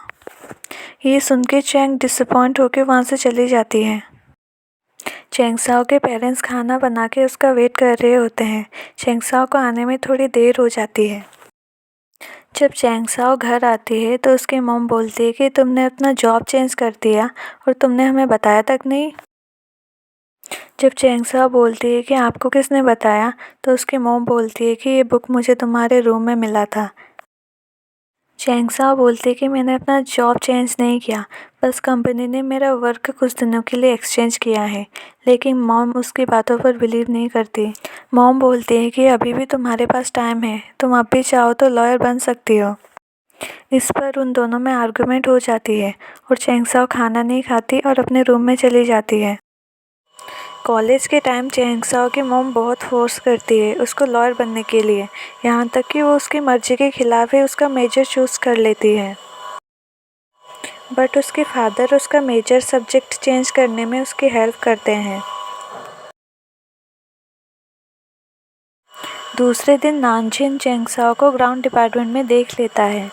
ये सुन के चैंग डिसअपॉइंट होकर वहाँ से चली जाती है। चैंग साओ के पेरेंट्स खाना बना के उसका वेट कर रहे होते हैं। चैंग साओ को आने में थोड़ी देर हो जाती है। जब चैंग साओ घर आती है तो उसकी मॉम बोलती है कि तुमने अपना जॉब चेंज कर दिया और तुमने हमें बताया तक नहीं। जब चैंग साओ बोलती है कि आपको किसने बताया, तो उसकी मॉम बोलती है कि ये बुक मुझे तुम्हारे रूम में मिला था। चैंग साओ बोलती है कि मैंने अपना जॉब चेंज नहीं किया, बस कंपनी ने मेरा वर्क कुछ दिनों के लिए एक्सचेंज किया है। लेकिन मॉम उसकी बातों पर बिलीव नहीं करती। मॉम बोलती है कि अभी भी तुम्हारे पास टाइम है, तुम अब भी चाहो तो लॉयर बन सकती हो। इस पर उन दोनों में आर्गुमेंट हो जाती है और चैंग साओ खाना नहीं खाती और अपने रूम में चली जाती है। कॉलेज के टाइम चैंग साओ की मॉम बहुत फोर्स करती है उसको लॉयर बनने के लिए, यहाँ तक कि वो उसकी मर्जी के खिलाफ ही उसका मेजर चूज़ कर लेती है। बट उसके फादर उसका मेजर सब्जेक्ट चेंज करने में उसकी हेल्प करते हैं। दूसरे दिन नानजिन चैंग साओ को ग्राउंड डिपार्टमेंट में देख लेता है।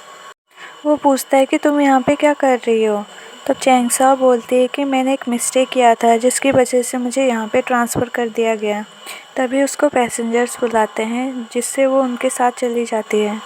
वो पूछता है कि तुम यहाँ पे क्या कर रही हो। तब चैंग साओ बोलती है कि मैंने एक मिस्टेक किया था जिसकी वजह से मुझे यहाँ पे ट्रांसफ़र कर दिया गया। तभी उसको पैसेंजर्स बुलाते हैं जिससे वो उनके साथ चली जाती है।